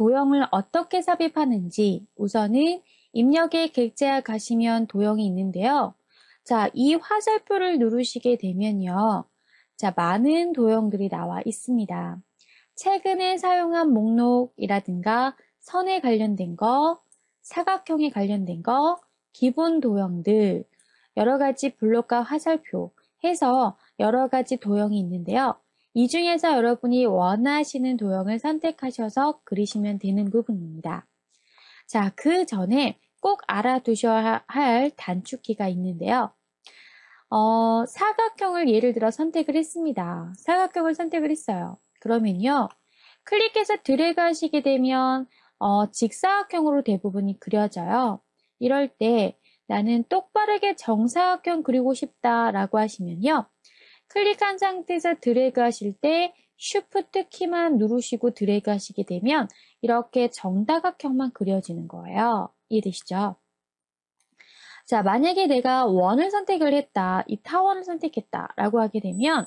도형을 어떻게 삽입하는지 우선은 입력에 객체화 가시면 도형이 있는데요. 자, 이 화살표를 누르시게 되면요. 자, 많은 도형들이 나와 있습니다. 최근에 사용한 목록이라든가 선에 관련된 거, 사각형에 관련된 거, 기본 도형들, 여러 가지 블록과 화살표 해서 여러 가지 도형이 있는데요. 이 중에서 여러분이 원하시는 도형을 선택하셔서 그리시면 되는 부분입니다. 자, 그 전에 꼭 알아두셔야 할 단축키가 있는데요. 사각형을 예를 들어 선택을 했습니다. 사각형을 선택을 했어요. 그러면요. 클릭해서 드래그 하시게 되면 직사각형으로 대부분이 그려져요. 이럴 때 나는 똑바르게 정사각형 그리고 싶다라고 하시면요. 클릭한 상태에서 드래그 하실 때 쉬프트 키만 누르시고 드래그 하시게 되면 이렇게 정다각형만 그려지는 거예요. 이해되시죠? 자, 만약에 내가 원을 선택을 했다, 이 타원을 선택했다 라고 하게 되면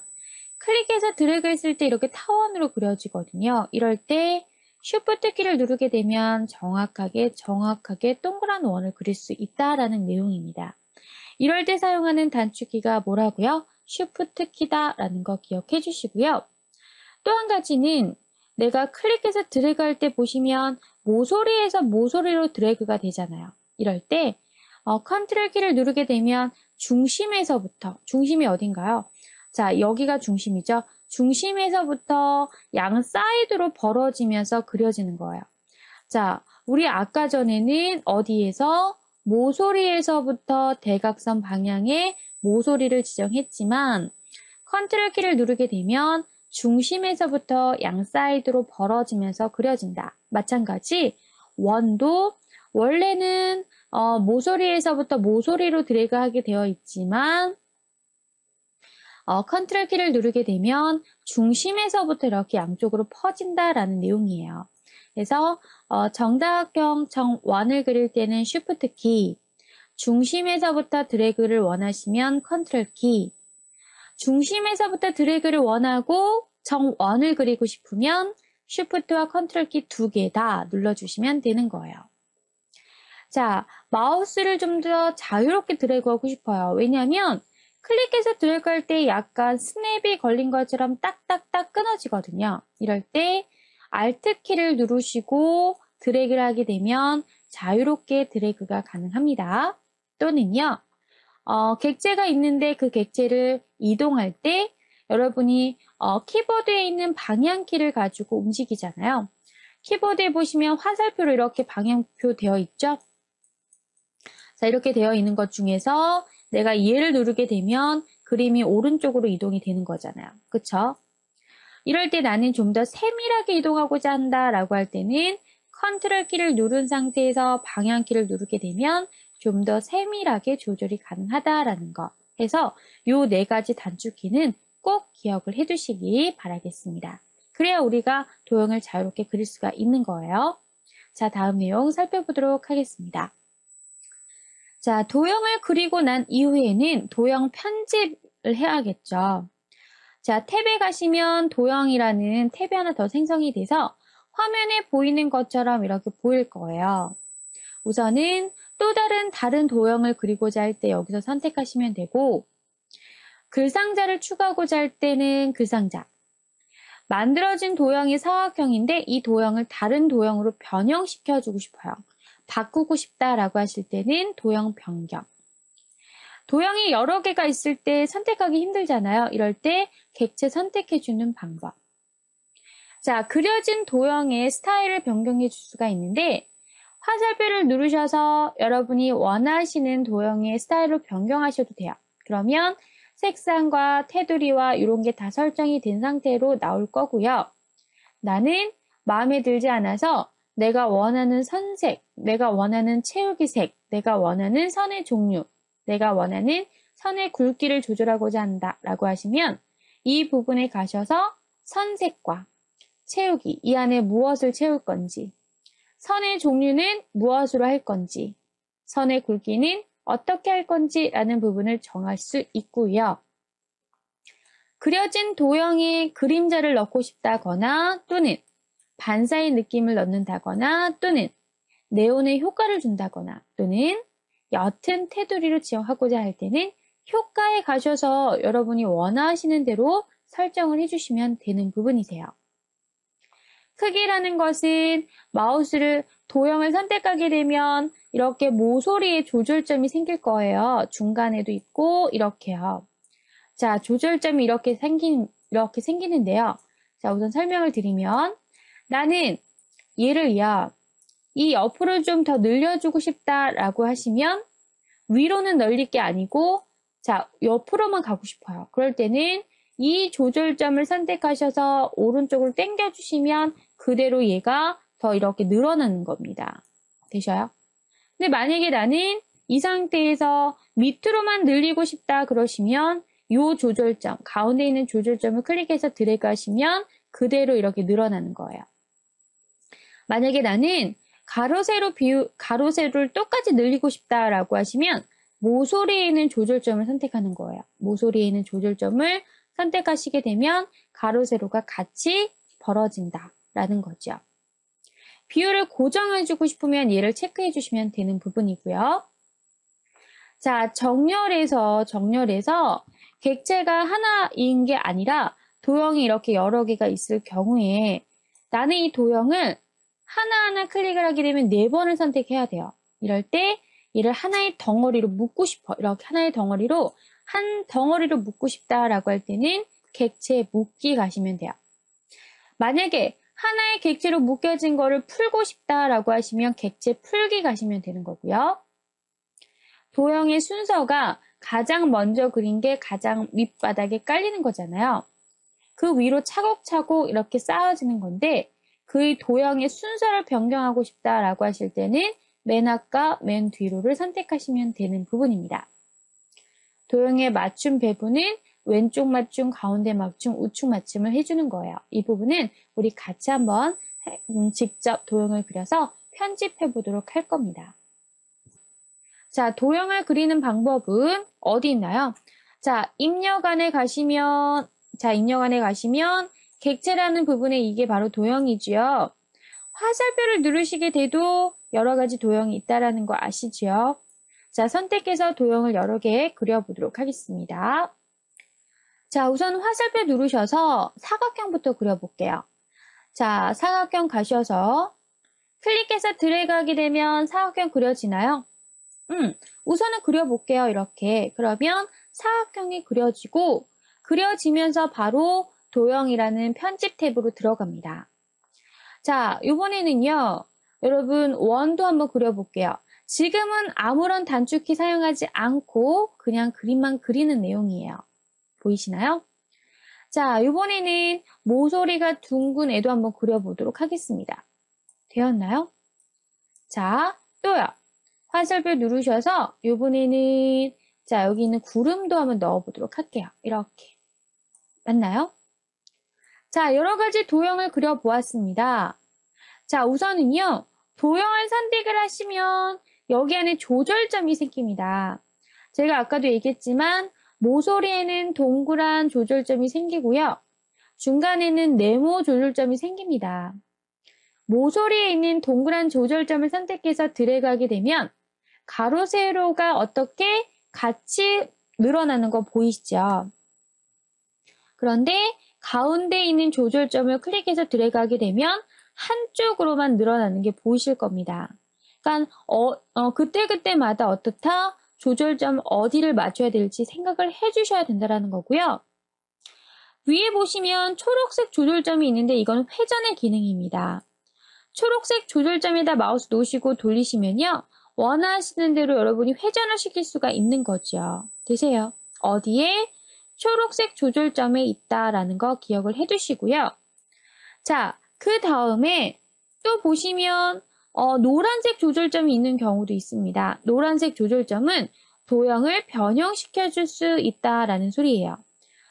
클릭해서 드래그 했을 때 이렇게 타원으로 그려지거든요. 이럴 때 쉬프트 키를 누르게 되면 정확하게 동그란 원을 그릴 수 있다라는 내용입니다. 이럴 때 사용하는 단축키가 뭐라고요? 쉬프트 키다라는 거 기억해 주시고요. 또 한 가지는 내가 클릭해서 드래그 할 때 보시면 모서리에서 모서리로 드래그가 되잖아요. 이럴 때 컨트롤 키를 누르게 되면 중심에서부터, 중심이 어딘가요? 자, 여기가 중심이죠. 중심에서부터 양 사이드로 벌어지면서 그려지는 거예요. 자, 우리 아까 전에는 어디에서? 모서리에서부터 대각선 방향의 모서리를 지정했지만 컨트롤 키를 누르게 되면 중심에서부터 양 사이드로 벌어지면서 그려진다. 마찬가지 원도 원래는 모서리에서부터 모서리로 드래그하게 되어 있지만 컨트롤 키를 누르게 되면 중심에서부터 이렇게 양쪽으로 퍼진다라는 내용이에요. 그래서 정다각형 정원을 그릴 때는 쉬프트 키, 중심에서부터 드래그를 원하시면 컨트롤 키, 중심에서부터 드래그를 원하고 정원을 그리고 싶으면 쉬프트와 컨트롤 키 두 개 다 눌러주시면 되는 거예요. 자, 마우스를 좀 더 자유롭게 드래그하고 싶어요. 왜냐하면 클릭해서 드래그할 때 약간 스냅이 걸린 것처럼 딱딱딱 끊어지거든요. 이럴 때 Alt 키를 누르시고 드래그를 하게 되면 자유롭게 드래그가 가능합니다. 또는요, 객체가 있는데 그 객체를 이동할 때 여러분이 키보드에 있는 방향키를 가지고 움직이잖아요. 키보드에 보시면 화살표로 이렇게 방향표 되어 있죠? 자, 이렇게 되어 있는 것 중에서 내가 얘를 누르게 되면 그림이 오른쪽으로 이동이 되는 거잖아요. 그쵸? 이럴 때 나는 좀 더 세밀하게 이동하고자 한다라고 할 때는 컨트롤 키를 누른 상태에서 방향키를 누르게 되면 좀 더 세밀하게 조절이 가능하다라는 거 해서 요 네 가지 단축키는 꼭 기억을 해두시기 바라겠습니다. 그래야 우리가 도형을 자유롭게 그릴 수가 있는 거예요. 자, 다음 내용 살펴보도록 하겠습니다. 자, 도형을 그리고 난 이후에는 도형 편집을 해야겠죠. 자, 탭에 가시면 도형이라는 탭이 하나 더 생성이 돼서 화면에 보이는 것처럼 이렇게 보일 거예요. 우선은 또 다른 도형을 그리고자 할 때 여기서 선택하시면 되고 글상자를 추가하고자 할 때는 글상자. 만들어진 도형이 사각형인데 이 도형을 다른 도형으로 변형시켜주고 싶어요. 바꾸고 싶다라고 하실 때는 도형 변경. 도형이 여러 개가 있을 때 선택하기 힘들잖아요. 이럴 때 객체 선택해주는 방법. 자, 그려진 도형의 스타일을 변경해 줄 수가 있는데 화살표를 누르셔서 여러분이 원하시는 도형의 스타일로 변경하셔도 돼요. 그러면 색상과 테두리와 이런 게 다 설정이 된 상태로 나올 거고요. 나는 마음에 들지 않아서 내가 원하는 선색, 내가 원하는 채우기 색, 내가 원하는 선의 종류, 내가 원하는 선의 굵기를 조절하고자 한다라고 하시면 이 부분에 가셔서 선색과 채우기, 이 안에 무엇을 채울 건지, 선의 종류는 무엇으로 할 건지, 선의 굵기는 어떻게 할 건지라는 부분을 정할 수 있고요. 그려진 도형에 그림자를 넣고 싶다거나 또는 반사의 느낌을 넣는다거나 또는 네온의 효과를 준다거나 또는 옅은 테두리로 지정하고자 할 때는 효과에 가셔서 여러분이 원하시는 대로 설정을 해주시면 되는 부분이세요. 크기라는 것은 마우스를 도형을 선택하게 되면 이렇게 모서리에 조절점이 생길 거예요. 중간에도 있고 이렇게요. 자, 조절점이 이렇게 생기는데요. 자, 우선 설명을 드리면 나는 얘를요. 이 옆으로 좀 더 늘려주고 싶다라고 하시면 위로는 늘릴 게 아니고 자, 옆으로만 가고 싶어요. 그럴 때는 이 조절점을 선택하셔서 오른쪽으로 당겨주시면 그대로 얘가 더 이렇게 늘어나는 겁니다. 되셔요? 근데 만약에 나는 이 상태에서 밑으로만 늘리고 싶다 그러시면 이 조절점, 가운데 있는 조절점을 클릭해서 드래그 하시면 그대로 이렇게 늘어나는 거예요. 만약에 나는 가로세로를 똑같이 늘리고 싶다라고 하시면 모서리에 있는 조절점을 선택하는 거예요. 모서리에 있는 조절점을 선택하시게 되면 가로세로가 같이 벌어진다라는 거죠. 비율을 고정해주고 싶으면 얘를 체크해 주시면 되는 부분이고요. 자, 정렬해서 객체가 하나인 게 아니라 도형이 이렇게 여러 개가 있을 경우에 나는 이 도형을 하나하나 클릭을 하게 되면 4번을 선택해야 돼요. 이럴 때 얘를 하나의 덩어리로 묶고 싶어. 이렇게 하나의 덩어리로 한 덩어리로 묶고 싶다라고 할 때는 객체 묶기 가시면 돼요. 만약에 하나의 객체로 묶여진 거를 풀고 싶다라고 하시면 객체 풀기 가시면 되는 거고요. 도형의 순서가 가장 먼저 그린 게 가장 밑바닥에 깔리는 거잖아요. 그 위로 차곡차곡 이렇게 쌓아지는 건데 그 도형의 순서를 변경하고 싶다라고 하실 때는 맨 앞과 맨 뒤로를 선택하시면 되는 부분입니다. 도형의 맞춤 배분은 왼쪽 맞춤, 가운데 맞춤, 우측 맞춤을 해주는 거예요. 이 부분은 우리 같이 한번 직접 도형을 그려서 편집해 보도록 할 겁니다. 자, 도형을 그리는 방법은 어디 있나요? 자, 입력안에 가시면 객체라는 부분에 이게 바로 도형이지요. 화살표를 누르시게 돼도 여러 가지 도형이 있다라는 거 아시죠? 자, 선택해서 도형을 여러 개 그려보도록 하겠습니다. 자, 우선 화살표 누르셔서 사각형부터 그려볼게요. 자, 사각형 가셔서 클릭해서 드래그하게 되면 사각형 그려지나요? 우선은 그려볼게요. 이렇게. 그러면 사각형이 그려지면서 바로 도형이라는 편집 탭으로 들어갑니다. 자, 이번에는요. 여러분 원도 한번 그려볼게요. 지금은 아무런 단축키 사용하지 않고 그냥 그림만 그리는 내용이에요. 보이시나요? 자, 이번에는 모서리가 둥근 애도 한번 그려보도록 하겠습니다. 되었나요? 자, 또요. 화살표 누르셔서 이번에는 자, 여기 있는 구름도 한번 넣어보도록 할게요. 이렇게. 맞나요? 자, 여러 가지 도형을 그려보았습니다. 자, 우선은요. 도형을 선택을 하시면 여기 안에 조절점이 생깁니다. 제가 아까도 얘기했지만 모서리에는 동그란 조절점이 생기고요. 중간에는 네모 조절점이 생깁니다. 모서리에 있는 동그란 조절점을 선택해서 드래그하게 되면 가로 세로가 어떻게 같이 늘어나는 거 보이시죠? 그런데 가운데 있는 조절점을 클릭해서 드래그하게 되면 한쪽으로만 늘어나는 게 보이실 겁니다. 그러니까 그때그때마다 어떻다 조절점 어디를 맞춰야 될지 생각을 해주셔야 된다는 거고요. 위에 보시면 초록색 조절점이 있는데 이건 회전의 기능입니다. 초록색 조절점에다 마우스 놓으시고 돌리시면요. 원하시는 대로 여러분이 회전을 시킬 수가 있는 거죠. 되세요? 어디에? 초록색 조절점에 있다라는 거 기억을 해두시고요. 자, 그 다음에 또 보시면 노란색 조절점이 있는 경우도 있습니다. 노란색 조절점은 도형을 변형시켜 줄 수 있다라는 소리예요.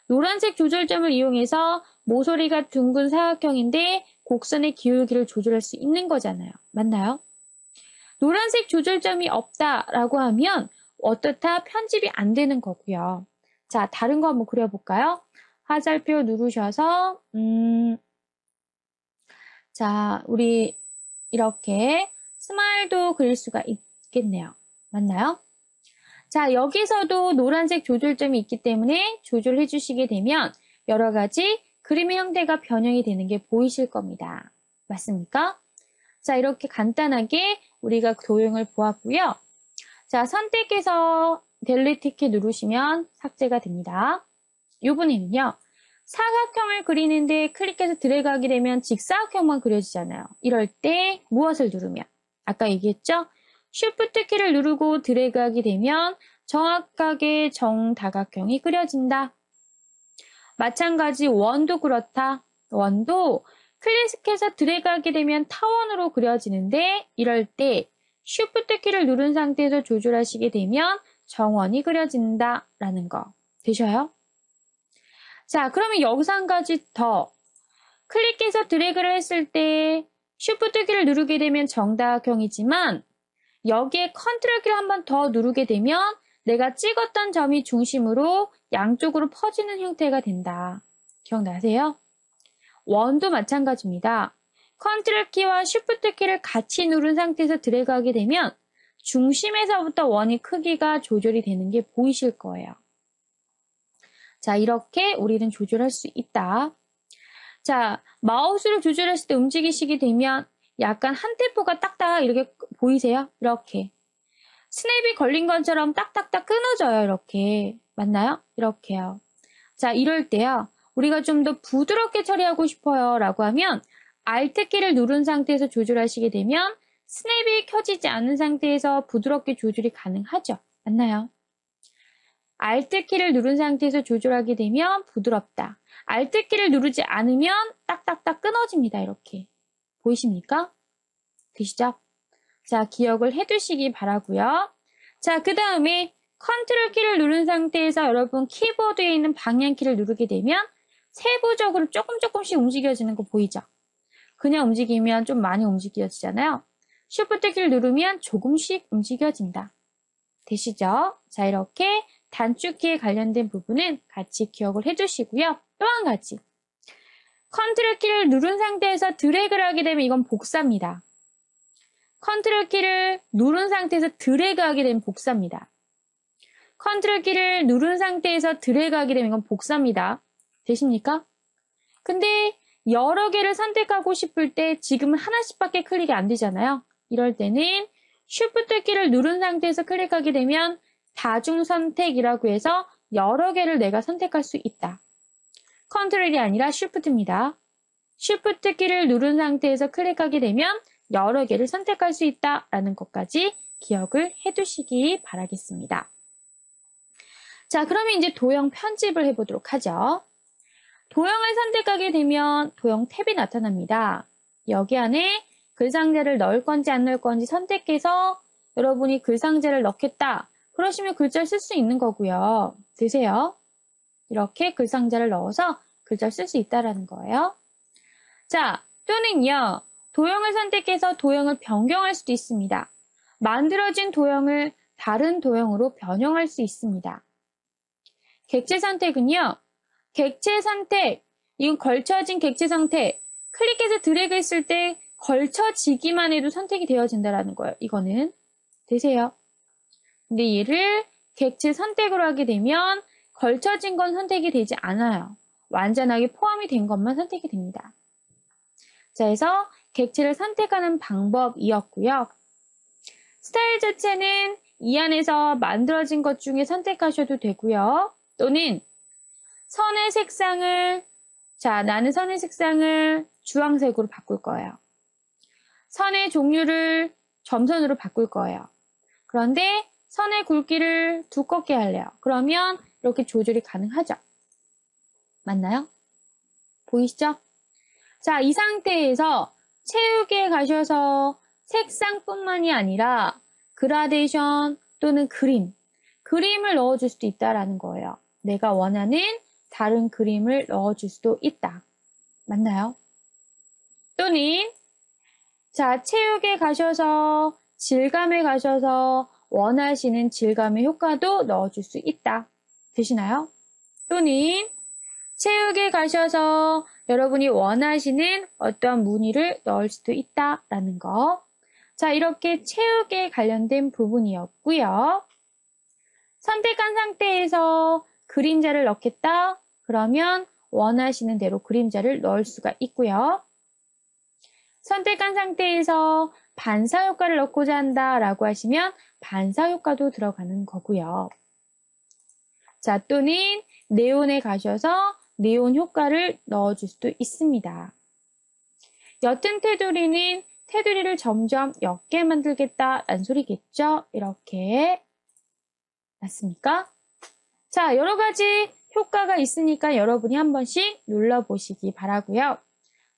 노란색 조절점을 이용해서 모서리가 둥근 사각형인데 곡선의 기울기를 조절할 수 있는 거잖아요. 맞나요? 노란색 조절점이 없다라고 하면 어떻다? 편집이 안 되는 거고요. 자, 다른 거 한번 그려볼까요? 화살표 누르셔서 자, 우리 이렇게 스마일도 그릴 수가 있겠네요. 맞나요? 자, 여기서도 노란색 조절점이 있기 때문에 조절해 주시게 되면 여러 가지 그림의 형태가 변형이 되는 게 보이실 겁니다. 맞습니까? 자, 이렇게 간단하게 우리가 도형을 보았고요. 자, 선택해서 델리트 키 누르시면 삭제가 됩니다. 이번에는요. 사각형을 그리는데 클릭해서 드래그하게 되면 직사각형만 그려지잖아요. 이럴 때 무엇을 누르면? 아까 얘기했죠? 쉬프트 키를 누르고 드래그하게 되면 정확하게 정다각형이 그려진다. 마찬가지 원도 그렇다. 원도 클릭해서 드래그하게 되면 타원으로 그려지는데 이럴 때 쉬프트 키를 누른 상태에서 조절하시게 되면 정원이 그려진다라는 거. 되셔요? 자, 그러면 여기서 한 가지 더. 클릭해서 드래그를 했을 때 쉬프트 키를 누르게 되면 정다각형이지만 여기에 컨트롤 키를 한 번 더 누르게 되면 내가 찍었던 점이 중심으로 양쪽으로 퍼지는 형태가 된다. 기억나세요? 원도 마찬가지입니다. 컨트롤 키와 쉬프트 키를 같이 누른 상태에서 드래그하게 되면 중심에서부터 원의 크기가 조절이 되는 게 보이실 거예요. 자, 이렇게 우리는 조절할 수 있다. 자, 마우스를 조절했을 때 움직이시게 되면 약간 한 템포가 딱딱 이렇게 보이세요? 이렇게. 스냅이 걸린 것처럼 딱딱딱 끊어져요, 이렇게. 맞나요? 이렇게요. 자, 이럴 때요. 우리가 좀 더 부드럽게 처리하고 싶어요 라고 하면 Alt키를 누른 상태에서 조절하시게 되면 스냅이 켜지지 않은 상태에서 부드럽게 조절이 가능하죠. 맞나요? Alt키를 누른 상태에서 조절하게 되면 부드럽다. Alt키를 누르지 않으면 딱딱딱 끊어집니다. 이렇게. 보이십니까? 되시죠? 자, 기억을 해두시기 바라고요. 자, 그 다음에 컨트롤 키를 누른 상태에서 여러분 키보드에 있는 방향키를 누르게 되면 세부적으로 조금씩 움직여지는 거 보이죠? 그냥 움직이면 좀 많이 움직여지잖아요. 쉬프트 키를 누르면 조금씩 움직여진다. 되시죠? 자, 이렇게 단축키에 관련된 부분은 같이 기억을 해주시고요. 또 한 가지. 컨트롤 키를 누른 상태에서 드래그를 하게 되면 이건 복사입니다. 컨트롤 키를 누른 상태에서 드래그하게 되면 복사입니다. 컨트롤 키를 누른 상태에서 드래그하게 되면 이건 복사입니다. 되십니까? 근데 여러 개를 선택하고 싶을 때 지금은 하나씩밖에 클릭이 안 되잖아요. 이럴 때는 쉬프트 키를 누른 상태에서 클릭하게 되면 다중 선택이라고 해서 여러 개를 내가 선택할 수 있다. 컨트롤이 아니라 쉬프트입니다. 쉬프트 키를 누른 상태에서 클릭하게 되면 여러 개를 선택할 수 있다라는 것까지 기억을 해두시기 바라겠습니다. 자, 그러면 이제 도형 편집을 해보도록 하죠. 도형을 선택하게 되면 도형 탭이 나타납니다. 여기 안에 글상자를 넣을 건지 안 넣을 건지 선택해서 여러분이 글상자를 넣겠다. 그러시면 글자를 쓸 수 있는 거고요. 되세요? 이렇게 글상자를 넣어서 글자를 쓸 수 있다는 거예요. 자, 또는요. 도형을 선택해서 도형을 변경할 수도 있습니다. 만들어진 도형을 다른 도형으로 변형할 수 있습니다. 객체 선택은요. 객체 선택, 이건 걸쳐진 객체 선택. 클릭해서 드래그 했을 때 걸쳐지기만 해도 선택이 되어진다는 거예요. 이거는 되세요? 근데 얘를 객체 선택으로 하게 되면 걸쳐진 건 선택이 되지 않아요. 완전하게 포함이 된 것만 선택이 됩니다. 자, 그래서 객체를 선택하는 방법이었고요. 스타일 자체는 이 안에서 만들어진 것 중에 선택하셔도 되고요. 또는 선의 색상을, 자, 나는 선의 색상을 주황색으로 바꿀 거예요. 선의 종류를 점선으로 바꿀 거예요. 그런데 선의 굵기를 두껍게 할래요. 그러면 이렇게 조절이 가능하죠. 맞나요? 보이시죠? 자, 이 상태에서 채우기에 가셔서 색상뿐만이 아니라 그라데이션 또는 그림을 넣어줄 수도 있다라는 거예요. 내가 원하는 다른 그림을 넣어줄 수도 있다. 맞나요? 또는 자, 채우기에 가셔서 질감에 가셔서 원하시는 질감의 효과도 넣어줄 수 있다. 되시나요? 또는 채우기에 가셔서 여러분이 원하시는 어떠한 무늬를 넣을 수도 있다라는 거. 자, 이렇게 채우기에 관련된 부분이었고요. 선택한 상태에서 그림자를 넣겠다. 그러면 원하시는 대로 그림자를 넣을 수가 있고요. 선택한 상태에서 반사 효과를 넣고자 한다라고 하시면 반사 효과도 들어가는 거고요. 자, 또는 네온에 가셔서 네온 효과를 넣어줄 수도 있습니다. 옅은 테두리는 테두리를 점점 옅게 만들겠다라는 소리겠죠? 이렇게. 맞습니까? 자, 여러 가지 효과가 있으니까 여러분이 한 번씩 눌러보시기 바라고요.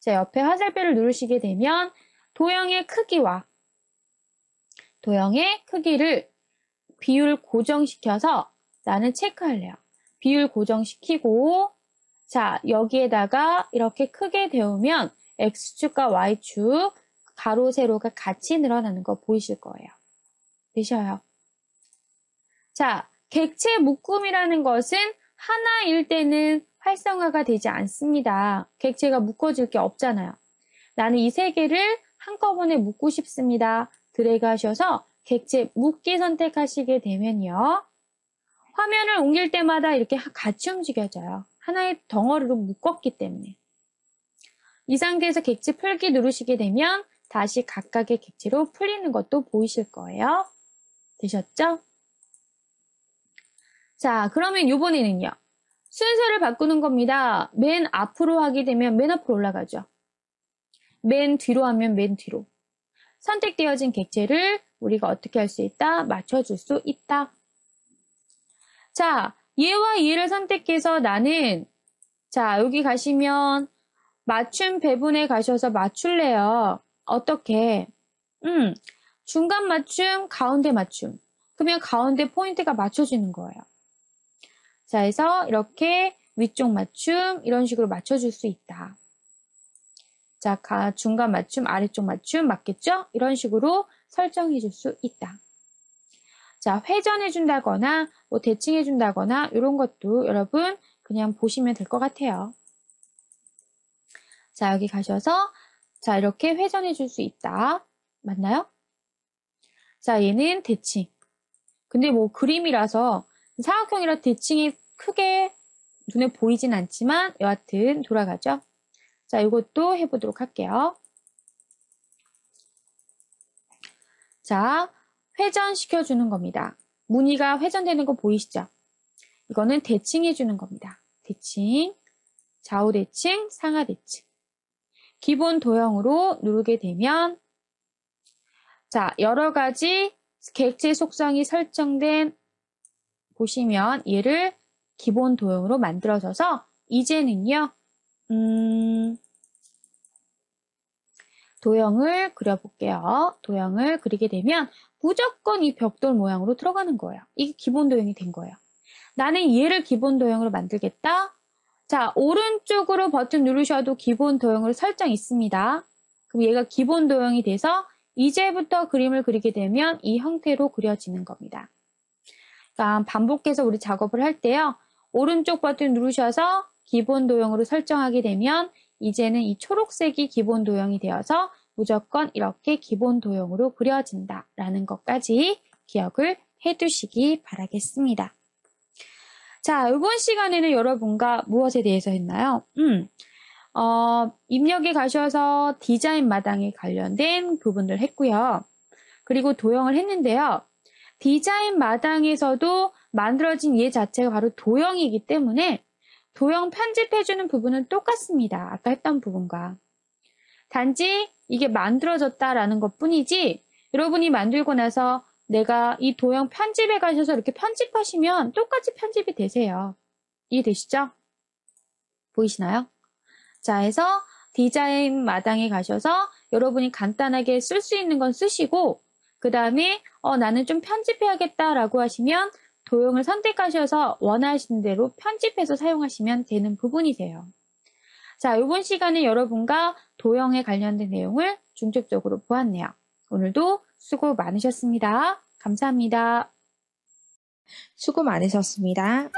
자, 옆에 화살표를 누르시게 되면 도형의 크기와 도형의 크기를 비율 고정시켜서 나는 체크할래요. 비율 고정시키고 자, 여기에다가 이렇게 크게 데우면 X축과 Y축 가로, 세로가 같이 늘어나는 거 보이실 거예요. 되셔요. 자, 객체 묶음이라는 것은 하나일 때는 활성화가 되지 않습니다. 객체가 묶어질 게 없잖아요. 나는 이 세 개를 한꺼번에 묶고 싶습니다. 드래그 하셔서 객체 묶기 선택하시게 되면요. 화면을 옮길 때마다 이렇게 같이 움직여져요. 하나의 덩어리로 묶었기 때문에. 이 상태에서 객체 풀기 누르시게 되면 다시 각각의 객체로 풀리는 것도 보이실 거예요. 되셨죠? 자, 그러면 이번에는요. 순서를 바꾸는 겁니다. 맨 앞으로 하게 되면 맨 앞으로 올라가죠. 맨 뒤로 하면 맨 뒤로. 선택되어진 객체를 우리가 어떻게 할 수 있다? 맞춰줄 수 있다. 자, 얘와 얘를 선택해서 나는 자, 여기 가시면 맞춤 배분에 가셔서 맞출래요. 어떻게? 중간 맞춤, 가운데 맞춤. 그러면 가운데 포인트가 맞춰지는 거예요. 자, 해서 이렇게 위쪽 맞춤 이런 식으로 맞춰줄 수 있다. 자, 중간 맞춤, 아래쪽 맞춤 맞겠죠? 이런 식으로 설정해 줄 수 있다. 자, 회전해 준다거나 뭐 대칭해 준다거나 이런 것도 여러분 그냥 보시면 될 것 같아요. 자, 여기 가셔서 자, 이렇게 회전해 줄 수 있다. 맞나요? 자, 얘는 대칭. 근데 뭐 그림이라서 사각형이라 대칭이 크게 눈에 보이진 않지만 여하튼 돌아가죠. 자, 이것도 해보도록 할게요. 자, 회전시켜주는 겁니다. 무늬가 회전되는 거 보이시죠? 이거는 대칭해주는 겁니다. 대칭, 좌우 대칭, 상하 대칭. 기본 도형으로 누르게 되면 자, 여러 가지 객체 속성이 설정된 보시면 얘를 기본 도형으로 만들어져서 이제는요. 도형을 그려볼게요. 도형을 그리게 되면 무조건 이 벽돌 모양으로 들어가는 거예요. 이게 기본 도형이 된 거예요. 나는 얘를 기본 도형으로 만들겠다. 자, 오른쪽으로 버튼 누르셔도 기본 도형으로 설정 있습니다. 그럼 얘가 기본 도형이 돼서 이제부터 그림을 그리게 되면 이 형태로 그려지는 겁니다. 그러니까 반복해서 우리 작업을 할 때요. 오른쪽 버튼 누르셔서 기본 도형으로 설정하게 되면 이제는 이 초록색이 기본 도형이 되어서 무조건 이렇게 기본 도형으로 그려진다라는 것까지 기억을 해두시기 바라겠습니다. 자, 이번 시간에는 여러분과 무엇에 대해서 했나요? 입력에 가셔서 디자인 마당에 관련된 부분들 했고요. 그리고 도형을 했는데요. 디자인 마당에서도 만들어진 얘 자체가 바로 도형이기 때문에 도형 편집해주는 부분은 똑같습니다. 아까 했던 부분과. 단지 이게 만들어졌다라는 것 뿐이지 여러분이 만들고 나서 내가 이 도형 편집에 가셔서 이렇게 편집하시면 똑같이 편집이 되세요. 이해되시죠? 보이시나요? 자, 해서 디자인 마당에 가셔서 여러분이 간단하게 쓸 수 있는 건 쓰시고 그 다음에 나는 좀 편집해야겠다라고 하시면 도형을 선택하셔서 원하시는 대로 편집해서 사용하시면 되는 부분이세요. 자, 이번 시간에 여러분과 도형에 관련된 내용을 중점적으로 보았네요. 오늘도 수고 많으셨습니다. 감사합니다. 수고 많으셨습니다.